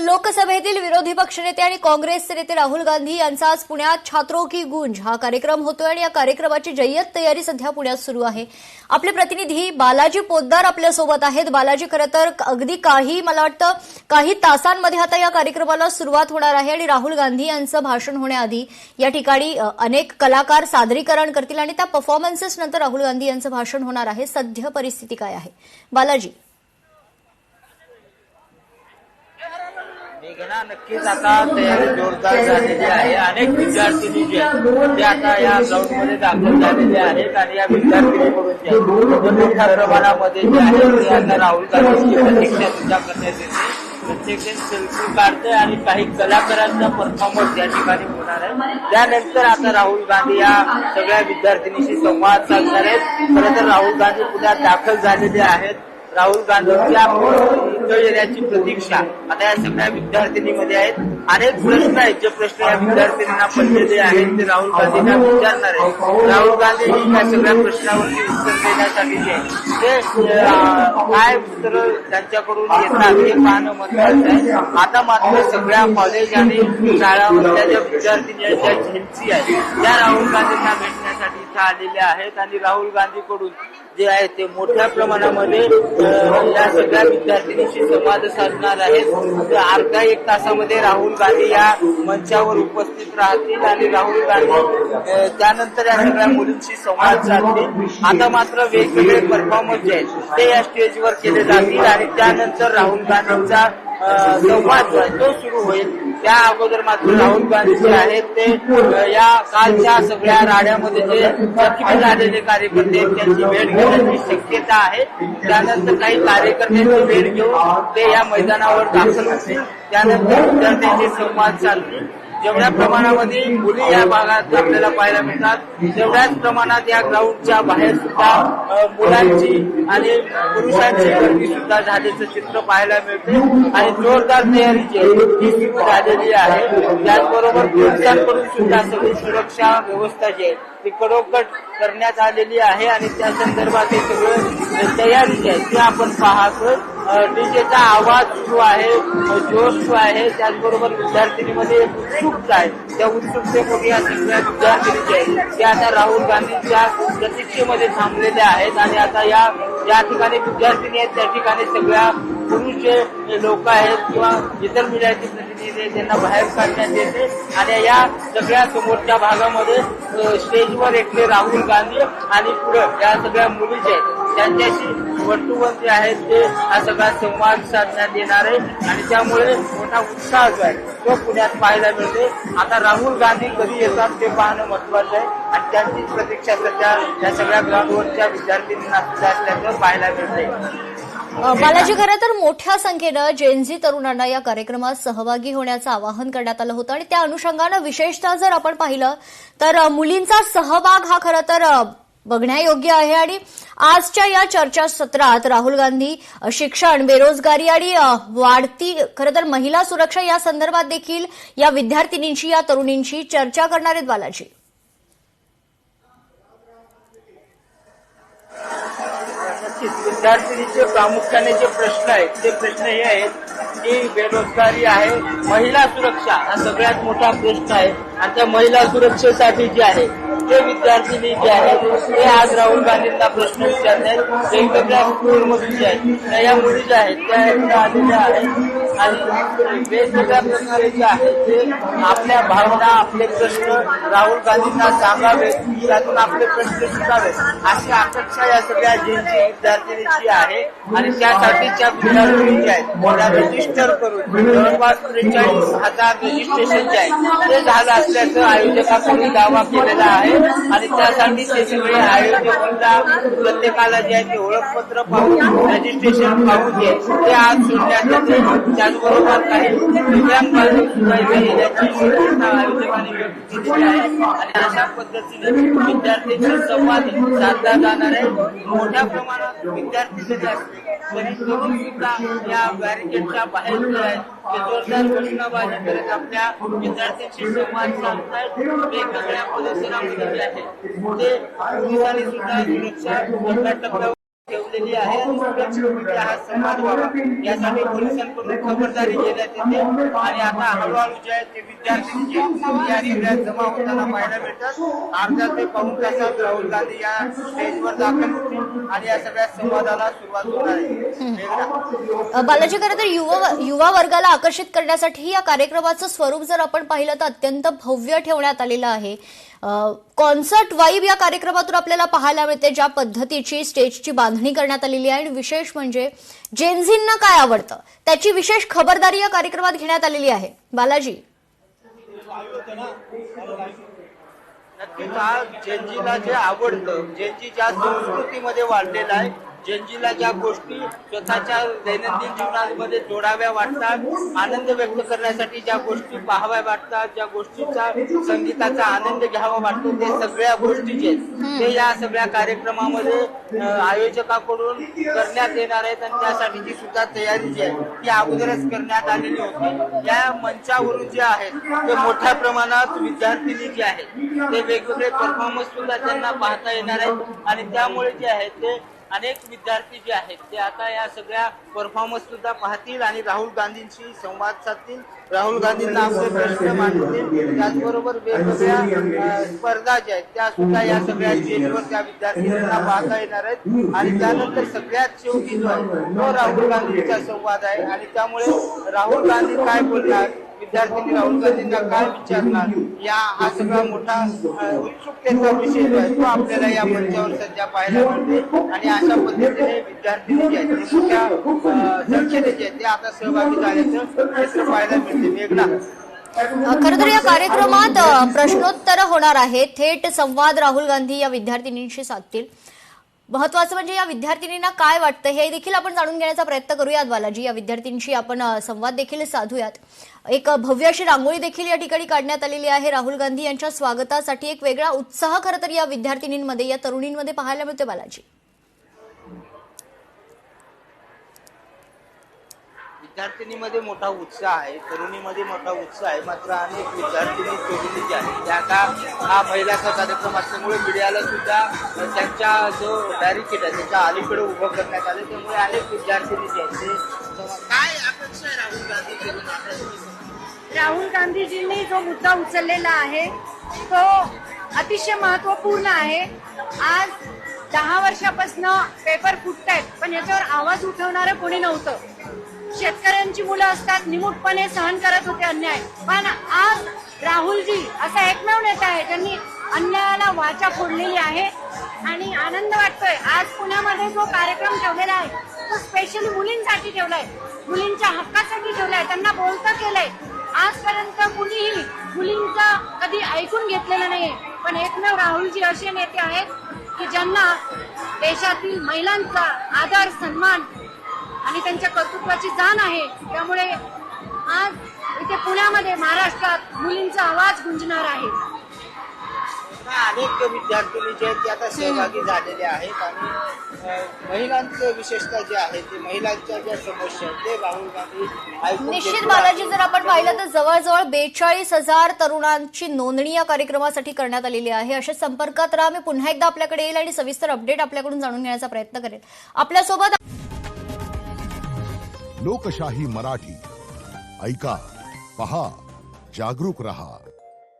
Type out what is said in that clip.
लोकसभेतील विरोधी पक्षनेते आणि काँग्रेसचे नेते राहुल गांधी यांचा आज पुण्यात छात्रों की गूंज हा कार्यक्रम होतोय आणि या कार्यक्रमाची जय्यत तयारी सध्या पुण्यात सुरू आहे। आपले प्रतिनिधी बालाजी पोद्दार आपल्यासोबत आहेत। बालाजी, खरं तर अगदी मला वाटतं काही तासांमध्ये आता या कार्यक्रमाला सुरुवात होणार आहे आणि राहुल गांधी यांचं भाषण होण्याआधी या ठिकाणी अनेक कलाकार सादरीकरण करतील आणि त्या परफॉर्मन्सेस नंतर राहुल गांधी यांचं भाषण होणार आहे। सध्या परिस्थिती काय आहे बालाजी? नक्कीच आता तयारी जोरदार झालेली आहे। अनेक विद्यार्थी जे आहेत ते आता या ग्राउंडमध्ये दाखल झालेले आहेत आणि या विद्यार्थ्यांकडून मोठ्या प्रमाणामध्ये जे आहे ते आता राहुल गांधीची प्रतीक्षा सुद्धा करण्यात येते। प्रत्येक सेल्फी काढते आणि काही कलाकारांचा परफॉर्मन्स या ठिकाणी होणार आहे। त्यानंतर आता राहुल गांधी या सगळ्या विद्यार्थिनीशी संवाद साधणार आहेत। खरं तर राहुल गांधी पुण्यात दाखल झालेले आहेत। राहुल गांधींच्या इथं येण्याची प्रतीक्षा आता या सगळ्या विद्यार्थिनीमध्ये आहेत। अनेक प्रश्न आहेत जे प्रश्न या विद्यार्थिनींना पडलेले आहेत ते राहुल गांधींना विचारणार आहेत। राहुल गांधी या सगळ्या प्रश्नावरती उत्तर देण्यासाठी जे काय उत्तर त्यांच्याकडून येतात हे पाहणं महत्वाचं आहे। आता मात्र सगळ्या कॉलेज आणि शाळांमधल्या ज्या विद्यार्थिनी आहेत ज्या झेन्सी आहेत त्या राहुल गांधींना भेटण्यासाठी इथं आलेल्या आहेत आणि राहुल गांधीकडून जे आहे ते मोठ्या प्रमाणामध्ये या सगळ्या विद्यार्थिनीशी संवाद साधणार आहेत। अर्ध्या एक तासामध्ये राहुल गांधी या मंचावर उपस्थित राहतील आणि राहुल गांधी त्यानंतर या सगळ्या मुलींशी संवाद साधतील। आता मात्र वेगवेगळे परफॉर्मन्स जे आहेत ते या स्टेजवर केले जातील आणि त्यानंतर राहुल गांधींचा संवाद जो आहे तो सुरू होईल। त्या अगोदर मात्र राहुल गांधी जे आहेत ते या कालच्या सगळ्या राड्यामध्ये जे जखमी झालेले कार्यकर्ते त्यांची भेट घेण्याची शक्यता आहे। त्यानंतर काही कार्यकर्त्यांची भेट घेऊन ते या मैदानावर दाखल होतील। त्यानंतर विद्यार्थ्यांशी संवाद साधतील। जेवढ्या प्रमाणामध्ये मुली या भागात आपल्याला पाहायला मिळतात तेवढ्याच प्रमाणात या ग्राउंडच्या बाहेर सुद्धा मुलांची आणि पुरुषांची गर्दी सुद्धा झाल्याचं चित्र पाहायला मिळते आणि जोरदार तयारी जी आहे ती सुरू झालेली आहे। त्याचबरोबर पोलिसांकडून सुद्धा सगळी सुरक्षा व्यवस्था जी आहे ती कडोकट करण्यात आलेली आहे आणि त्या संदर्भात हे सगळं तयारी जी आहे ती आपण पाहतोय। डीजेचा आवाज सुरू आहे, जोश सुरू आहे, त्याचबरोबर विद्यार्थिनीमध्ये उत्सुकता आहे। त्या उत्सुकतेपोटी या सगळ्या विद्यार्थिनी जे आहेत ते आता राहुल गांधींच्या प्रतीक्षेमध्ये थांबलेल्या आहेत आणि आता या ठिकाणी विद्यार्थिनी आहेत त्या ठिकाणी सगळ्या पुरुष जे लोक आहेत किंवा इतर मीडियाचे प्रतिनिधी त्यांना बाहेर काढण्यात येते आणि या सगळ्या समोरच्या भागामध्ये स्टेजवर एकले राहुल गांधी आणि पुढे या सगळ्या मुली जे आहेत त्यांच्याशी वन टू वन जे आहेत ते हा सगळा संवाद साधण्यात येणार आहे आणि त्यामुळे मोठा उत्साह जो आहे तो पुण्यात पाहायला मिळते। आता राहुल गांधी कधी येतात ते पाहणं महत्वाचं आहे आणि त्यांची प्रतीक्षा सध्या या सगळ्या ग्राउंडवरच्या विद्यार्थ्यांना सुद्धा असल्याचं पाहायला मिळते। बालाजी, खरं तर मोठ्या संख्येनं जेनझी तरुणांना या कार्यक्रमात सहभागी होण्याचं आवाहन करण्यात आलं होतं आणि त्या अनुषंगानं विशेषतः जर आपण पाहिलं तर मुलींचा सहभाग हा खरं तर बघण्यायोग्य आहे आणि आजच्या या चर्चासत्रात राहुल गांधी शिक्षण, बेरोजगारी आणि वाढती खरं तर महिला सुरक्षा या संदर्भात देखील या विद्यार्थिनींची, या तरुणींची चर्चा करणार आहेत। बालाजी, विद्यार्थिनीचे प्रामुख्याने जे प्रश्न आहेत ते प्रश्न हे आहेत की बेरोजगारी आहे, महिला सुरक्षा हा सगळ्यात मोठा प्रश्न आहे आणि त्या महिला सुरक्षेसाठी जे आहे ते विद्यार्थिनी जे आहेत ते आज राहुल गांधींना प्रश्न विचारत आहेत। वेगवेगळ्या स्कूलमधून जे आहेत या मुली ज्या आहेत त्या आलेल्या आहेत आणि वेगवेगळ्या प्रकारे जे आहेत ते आपल्या भावना, आपले प्रश्न राहुल गांधींना सांगावेत, त्यातून आपले प्रश्न सुटावेत अशी अपेक्षा या सगळ्या जेनची विद्यार्थिनीची आहे आणि त्यासाठीच्या विद्यार्थी जे आहेत त्या रजिस्टर करून जवळपास 43,000 रजिस्ट्रेशन जे आहे ते झालं असल्याचं आयोजकांकडून दावा केलेला आहे आणि त्यासाठी ते सगळे आयोजकांना प्रत्येकाला जे आहे ते ओळखपत्र पाहून रजिस्ट्रेशन पाहून जे ते आज सोडण्यात येते। त्याचबरोबर काही दिव्यांगांनी सुद्धा येण्याची शक्यता आयोजकांनी व्यक्त केलेली आहे आणि अशा पद्धतीने विद्यार्थ्यांशी संवाद साधला जाणार आहे। मोठ्या प्रमाणात विद्यार्थी जे आहेत तरी सुद्धा या बॅरिकेडच्या बाहेर जे आहेत ते जोरदार घोषणाबाजी करत आपल्या विद्यार्थ्यांशी संवाद साधतायत। वेगवेगळ्या परिसरामध्ये जे आहे ते पोलिसांनी सुद्धा सुरक्षा मोठ्या टप्प्यावर ठेवलेली आहे आणि सुरक्षितरित्या हा संवाद व्हावा यासाठी पोलिसांकडून खबरदारी घेण्यात येते आणि आता हळूहळू जे आहे ते विद्यार्थी जे या सगळ्यात जमा होताना पाहायला मिळतात. अर्धा ते पाऊण तासात राहुल गांधी या स्टेजवर दाखल होतील आणि या सगळ्या संवादाला सुरुवात होणार आहे. बालाजी, खरं तर युवा वर्गाला आकर्षित करण्यासाठी या कार्यक्रमाचं स्वरूप जर आपण पाहिलं तर अत्यंत भव्य ठेवण्यात आलेलं आहे. कॉन्सर्ट वाईब या कार्यक्रमातून आपल्याला पाहायला मिळते, ज्या पद्धतीची स्टेजची बांधणी करण्यात आलेली आहे. आणि विशेष म्हणजे जेनझींना काय आवडतं त्याची विशेष खबरदारी या कार्यक्रमात घेण्यात आलेली आहे. बालाजी, नक्कीच हा जेनजीला जे आवडतं, जेनजी ज्या संस्कृतीमध्ये वाढलेला आहे, जेनजीला ज्या गोष्टी स्वतःच्या दैनंदिन जीवनामध्ये जोडाव्या वाटतात, आनंद व्यक्त करण्यासाठी ज्या गोष्टी पाहाव्या वाटतात, ज्या गोष्टीचा संगीताचा आनंद घ्यावा वाटतो, ते सगळ्या गोष्टी जे आहेत ते या सगळ्या कार्यक्रमामध्ये आयोजकाकडून करण्यात येणार आहेत आणि त्यासाठीची सुद्धा तयारी जी आहे ती अगोदरच करण्यात आलेली होती. या मंचावरून जे आहेत ते मोठ्या प्रमाणात विद्यार्थिनी जे आहेत ते वेगवेगळे परफॉर्मन्स सुद्धा त्यांना पाहता येणार आहेत आणि त्यामुळे जे आहे ते अनेक विद्यार्थी जे आहेत ते आता या सगळ्या परफॉर्मन्स सुद्धा पाहतील आणि राहुल गांधींशी संवाद साधतील, राहुल गांधींना आपले प्रश्न मांडतील. त्याचबरोबर वेगवेगळ्या स्पर्धा ज्या आहेत त्या सुद्धा या सगळ्या स्टेजवर त्या विद्यार्थ्यांना पाहता येणार आहेत आणि त्यानंतर सगळ्यात शेवटी जो आहे तो राहुल गांधींचा संवाद आहे आणि त्यामुळे राहुल गांधी काय बोलणार, विद्यार्थ्यांनी राहुल गांधींना काय विचारणार, या हा सगळा मोठा उत्सुकतेचा विषय जो आहे तो आपल्याला या मंचावर सध्या पाहायला मिळते आणि अशा पद्धतीने विद्यार्थी जे आहेत मोठ्या संख्येने जे आहेत ते आता सहभागी झाल्याचं चित्र पाहायला मिळते. मेघना, खरं तर या कार्यक्रमात प्रश्नोत्तर होणार आहे. थेट संवाद राहुल गांधी या विद्यार्थिनींशी साधतील. महत्वाचं म्हणजे या विद्यार्थिनींना काय वाटतं हे देखील आपण जाणून घेण्याचा प्रयत्न करूयात. बालाजी, या विद्यार्थ्यांशी आपण संवाद देखील साधूयात. एक भव्य अशी रांगोळी देखील या ठिकाणी काढण्यात आलेली आहे राहुल गांधी यांच्या स्वागतासाठी. एक वेगळा उत्साह खरं तर या विद्यार्थिनींमध्ये, या तरुणींमध्ये पाहायला मिळते. बालाजी, विद्यार्थिनीमध्ये मोठा उत्साह आहे, तरुणीमध्ये मोठा उत्साह आहे. मात्र अनेक विद्यार्थिनी तरुणी जे आहेत त्या आता हा महिलाचा कार्यक्रम असल्यामुळे मीडियाला सुद्धा त्यांच्या जो बॅरिकेड आहे त्याच्या अलीकडे उभं करण्यात आले. त्यामुळे अनेक विद्यार्थिनी जे आहेत ते काय अपेक्षा आहे राहुल गांधी, राहुल गांधीजींनी जो मुद्दा उचललेला आहे तो अतिशय महत्वपूर्ण आहे. आज 10 वर्षापासून पेपर फुटतायत पण याच्यावर आवाज उठवणारं कोणी नव्हतं. शेतकऱ्यांची मुलं असतात, निमूटपणे सहन करत होते अन्याय, पण आज राहुलजी असा एकमेव नेता आहे ज्यांनी अन्यायाला वाचा फोडलेली आहे आणि आनंद वाटतोय. आज पुण्यामध्ये जो कार्यक्रम ठेवलेला आहे तो स्पेशली मुलींसाठी ठेवलाय, मुलींच्या हक्कासाठी ठेवलाय, त्यांना बोलतं केलंय. आजपर्यंत कुणीही मुलींचं कधी ऐकून घेतलेलं नाहीये, पण एकमेव राहुलजी असे नेते आहेत की ज्यांना देशातील महिलांचा आदर, सन्मान आणि त्यांच्या कर्तृत्वाची जाण आहे. त्यामुळे आज इथे पुण्यामध्ये, महाराष्ट्रात मुलींचा आवाज गुंजणार आहे. अनेक विद्यार्थिनी जे आहेत ते आता सहभागी झालेले आहेत आणि महिलांचं विशेषतः जे आहे ते महिलांच्या ज्या समस्या आहेत ते राहुल गांधी ऐकून निश्चित. घेतील. बालाजी, जर आपण पाहिलं तर जवळजवळ 42,000 तरुणांची नोंदणी या कार्यक्रमासाठी करण्यात आलेली आहे. अशा संपर्कात राहा. मी पुन्हा एकदा आपल्याकडे येईल आणि सविस्तर अपडेट आपल्याकडून जाणून घेण्याचा प्रयत्न करेल. आपल्यासोबत लोकशाही मराठी ऐका, पहा, जागरूक रहा.